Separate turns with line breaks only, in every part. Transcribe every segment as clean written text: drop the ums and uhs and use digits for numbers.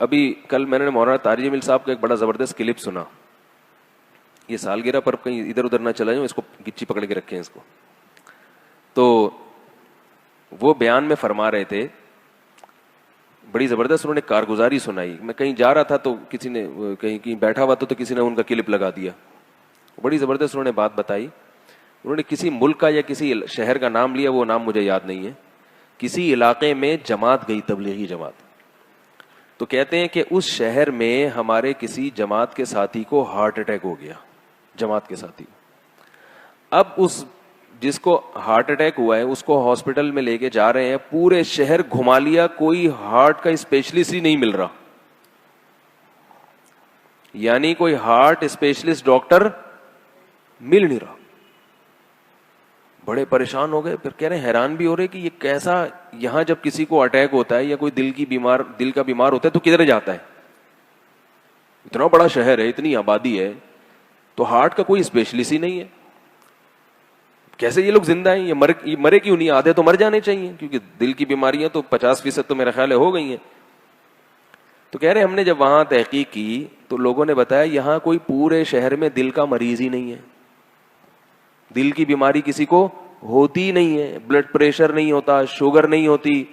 ابھی کل میں نے مولانا طارق جمیل صاحب کا ایک بڑا زبردست کلپ سنا. یہ سالگرہ پر کہیں ادھر ادھر نہ چلا جاؤں, اس کو گچی پکڑ کے رکھیں اس کو. تو وہ بیان میں فرما رہے تھے, بڑی زبردست انہوں نے کارگزاری سنائی. میں کہیں جا رہا تھا تو کسی نے کہیں بیٹھا ہوا تو کسی نے ان کا کلپ لگا دیا. بڑی زبردست انہوں نے بات بتائی. انہوں نے کسی ملک کا یا کسی شہر کا نام لیا, وہ نام مجھے یاد نہیں ہے. کسی علاقے میں جماعت گئی, تبلیغی جماعت. تو کہتے ہیں کہ اس شہر میں ہمارے کسی جماعت کے ساتھی کو ہارٹ اٹیک ہو گیا. جماعت کے ساتھی کو. اب اس جس کو ہارٹ اٹیک ہوا ہے اس کو ہاسپٹل میں لے کے جا رہے ہیں, پورے شہر گھما لیا, کوئی ہارٹ کا اسپیشلسٹ ہی نہیں مل رہا. یعنی کوئی ہارٹ اسپیشلسٹ ڈاکٹر مل نہیں رہا. بڑے پریشان ہو گئے. پھر کہہ رہے ہیں حیران بھی ہو رہے کہ یہ کیسا, یہاں جب کسی کو اٹیک ہوتا ہے یا کوئی دل کا بیمار ہوتا ہے تو کدھر جاتا ہے؟ اتنا بڑا شہر ہے, اتنی آبادی ہے, تو ہارٹ کا کوئی اسپیشلسٹ ہی نہیں ہے. کیسے یہ لوگ زندہ ہیں؟ یہ مرے کیوں نہیں؟ آدھے تو مر جانے چاہیے, کیونکہ دل کی بیماریاں تو 50% تو میرا خیال ہے ہو گئی ہیں. تو کہہ رہے ہم نے جب وہاں تحقیق کی تو لوگوں نے بتایا یہاں کوئی پورے شہر میں دل کا مریض ہی نہیں ہے. دل کی بیماری کسی کو ہوتی نہیں ہے. بلڈ پریشر نہیں ہوتا, شوگر نہیں ہوتی,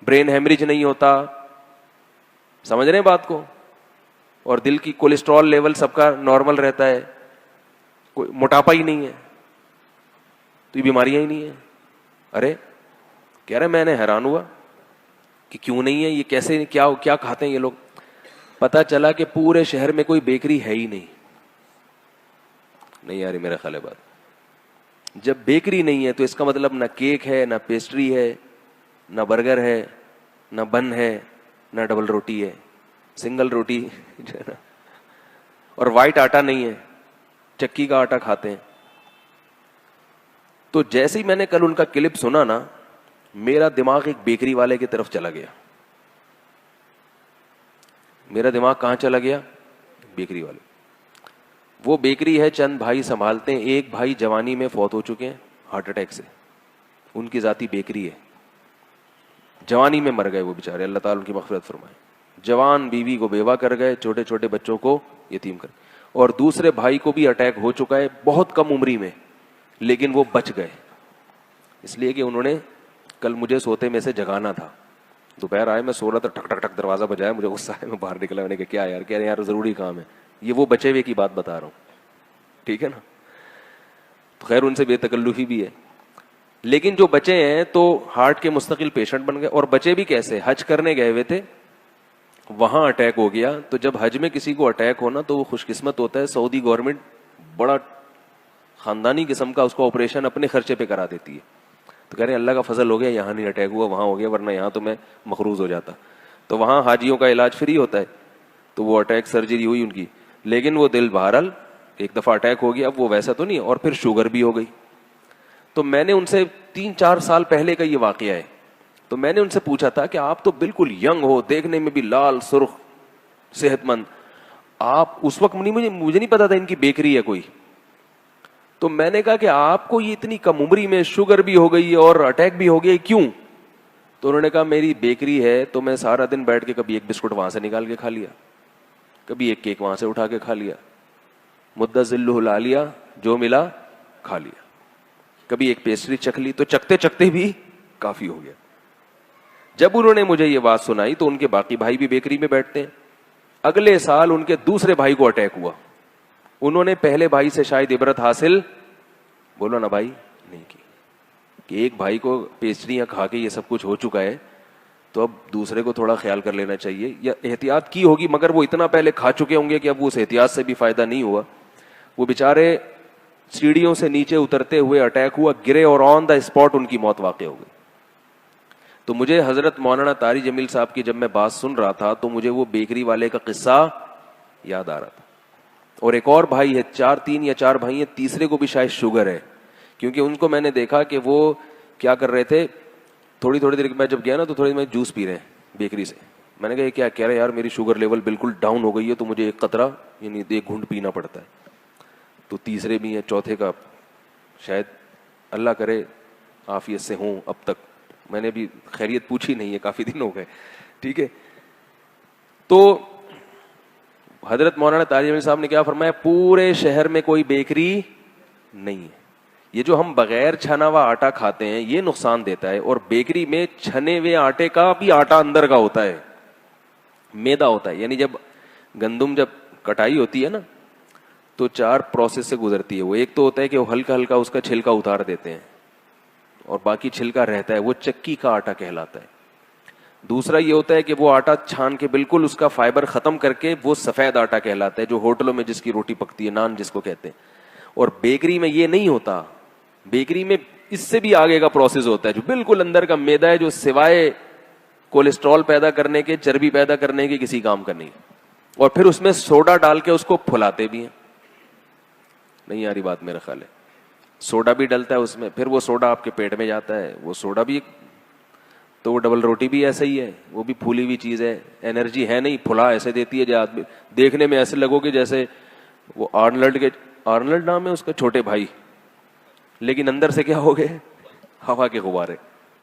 برین ہیمریج نہیں ہوتا. سمجھ رہے ہیں بات کو؟ اور دل کی کولیسٹرول لیول سب کا نارمل رہتا ہے, کوئی موٹاپا ہی نہیں ہے, تو یہ بیماریاں ہی نہیں ہیں. ارے کہہ رہے میں نے حیران ہوا کہ کیوں نہیں ہے, یہ کیسے, کیا کھاتے ہیں یہ لوگ. پتا چلا کہ پورے شہر میں کوئی بیکری ہے ہی نہیں یار, میرا خیال ہے بات. جب بیکری نہیں ہے تو اس کا مطلب نہ کیک ہے, نہ پیسٹری ہے, نہ برگر ہے, نہ بن ہے, نہ ڈبل روٹی ہے, سنگل روٹی اور وائٹ آٹا نہیں ہے, چکی کا آٹا کھاتے ہیں. تو جیسے ہی میں نے کل ان کا کلپ سنا نا, میرا دماغ ایک بیکری والے کی طرف چلا گیا. میرا دماغ کہاں چلا گیا؟ بیکری والے. وہ بیکری ہے, چند بھائی سنبھالتے ہیں. ایک بھائی جوانی میں فوت ہو چکے ہیں ہارٹ اٹیک سے, ان کی ذاتی بیکری ہے. جوانی میں مر گئے وہ بیچارے, اللہ تعالیٰ ان کی مغفرت فرمائے. جوان بیوی کو بیوہ کر گئے, چھوٹے چھوٹے بچوں کو یتیم کر. اور دوسرے بھائی کو بھی اٹیک ہو چکا ہے بہت کم عمری میں, لیکن وہ بچ گئے اس لیے کہ انہوں نے کل مجھے سوتے میں سے جگانا تھا. دوپہر آئے, میں سو رہا تھا, ٹھک ٹھک ٹھک دروازہ بجایا, مجھے غصہ آیا, میں باہر نکلا. میں نے کہا کیا یار؟ کہہ رہے یار ضروری کام ہے. یہ وہ بچے ہوئے کی بات بتا رہا ہوں, ٹھیک ہے نا. تو خیر ان سے بے تکلفی بھی ہے, لیکن جو بچے ہیں تو ہارٹ کے مستقل پیشنٹ بن گئے. اور بچے بھی کیسے؟ حج کرنے گئے ہوئے تھے, وہاں اٹیک ہو گیا. تو جب حج میں کسی کو اٹیک ہونا تو وہ خوش قسمت ہوتا ہے, سعودی گورنمنٹ بڑا خاندانی قسم کا اس کو آپریشن اپنے خرچے پہ کرا دیتی ہے. تو کہہ رہے ہیں اللہ کا فضل ہو گیا, یہاں نہیں اٹیک ہوا, وہاں ہو گیا, ورنہ یہاں تو میں مخروض ہو جاتا. تو وہاں حاجیوں کا علاج فری ہوتا ہے, تو وہ اٹیک سرجری ہوئی ان کی, لیکن وہ دل بہرحال ایک دفعہ اٹیک ہو گیا, اب وہ ویسا تو نہیں, اور پھر شوگر بھی ہو گئی. تو میں نے ان سے 3-4 سال پہلے کا یہ واقعہ ہے, تو میں نے ان سے پوچھا تھا کہ آپ تو بالکل ینگ ہو, دیکھنے میں بھی لال سرخ صحت مند, آپ اس وقت مجھے نہیں پتا تھا ان کی بیکری ہے کوئی. تو میں نے کہا کہ آپ کو یہ اتنی کم عمری میں شوگر بھی ہو گئی اور اٹیک بھی ہو گیا, کیوں؟ تو انہوں نے کہا میری بیکری ہے, تو میں سارا دن بیٹھ کے کبھی ایک بسکٹ وہاں سے نکال کے کھا لیا, کبھی ایک کیک وہاں سے اٹھا کے کھا لیا, مدہ ذلہ لا لیا, جو ملا کھا لیا, کبھی ایک پیسٹری چکھ لی, تو چکتے چکتے بھی کافی ہو گیا. جب انہوں نے مجھے یہ بات سنائی تو ان کے باقی بھائی بھی بیکری میں بیٹھتے ہیں. اگلے سال ان کے دوسرے بھائی کو اٹیک ہوا. انہوں نے پہلے بھائی سے شاید عبرت حاصل, بولو نا بھائی, نہیں کی, کہ ایک بھائی کو پیسٹریاں کھا کے یہ سب کچھ ہو چکا ہے, تو اب دوسرے کو تھوڑا خیال کر لینا چاہیے, یا احتیاط کی ہوگی, مگر وہ اتنا پہلے کھا چکے ہوں گے کہ اب اس احتیاط سے بھی فائدہ نہیں ہوا. وہ بیچارے سیڑھیوں سے نیچے اترتے ہوئے اٹیک ہوا, گرے, اور آن دا اسپاٹ ان کی موت واقع ہو گئی. تو مجھے حضرت مولانا طارق جمیل صاحب کی جب میں بات سن رہا تھا تو مجھے وہ بیکری والے کا قصہ یاد آ رہا تھا. اور ایک اور بھائی ہے, 3 یا 4 بھائی ہیں, تیسرے کو بھی شاید شوگر ہے, کیونکہ ان کو میں نے دیکھا کہ وہ کیا کر رہے تھے, تھوڑی دیر میں جب گیا نا تو تھوڑی میں جوس پی رہے ہیں بیکری سے. میں نے کہا یہ کیا کہہ رہے ہیں یار, میری شوگر لیول بالکل ڈاؤن ہو گئی ہے, تو مجھے ایک قطرہ یعنی 1 گھونٹ پینا پڑتا ہے. تو تیسرے بھی ہیں, چوتھے کا شاید اللہ کرے عافیت سے ہوں. اب تک میں نے بھی خیریت پوچھی نہیں ہے, کافی دن ہو گئے, ٹھیک ہے. تو حضرت مولانا تاج احمد صاحب نے کیا فرمایا, پورے شہر میں کوئی بیکری نہیں ہے. یہ جو ہم بغیر چھنا ہوا آٹا کھاتے ہیں یہ نقصان دیتا ہے, اور بیکری میں چھنے ہوئے آٹے کا بھی آٹا اندر کا ہوتا ہے, میدا ہوتا ہے. یعنی جب گندم جب کٹائی ہوتی ہے نا تو 4 پروسیس سے گزرتی ہے. وہ ایک تو ہوتا ہے کہ وہ ہلکا ہلکا اس کا چھلکا اتار دیتے ہیں اور باقی چھلکا رہتا ہے, وہ چکی کا آٹا کہلاتا ہے. دوسرا یہ ہوتا ہے کہ وہ آٹا چھان کے بالکل اس کا فائبر ختم کر کے وہ سفید آٹا کہلاتا ہے, جو ہوٹلوں میں جس کی روٹی پکتی ہے, نان جس کو کہتے ہیں. اور بیکری میں یہ نہیں ہوتا. بیکری میں اس سے بھی آگے کا پروسیس ہوتا ہے, جو بالکل اندر کا میدا ہے, جو سوائے کولیسٹرول پیدا کرنے کے, چربی پیدا کرنے کے کسی کام کا نہیں. اور پھر اس میں سوڈا ڈال کے اس کو پھلاتے بھی ہیں. نہیں آ رہی بات میرا خیال ہے, سوڈا بھی ڈلتا ہے اس میں, پھر وہ سوڈا آپ کے پیٹ میں جاتا ہے. وہ سوڈا بھی, تو وہ ڈبل روٹی بھی ایسا ہی ہے, وہ بھی پھولی ہوئی چیز ہے, انرجی ہے نہیں, پھلا ایسے دیتی ہے جو آدمی دیکھنے میں ایسے لگو کہ جیسے وہ آرنلڈ نام ہے اس کا چھوٹے بھائی, لیکن اندر سے کیا ہو گئے, ہوا کے غبارے.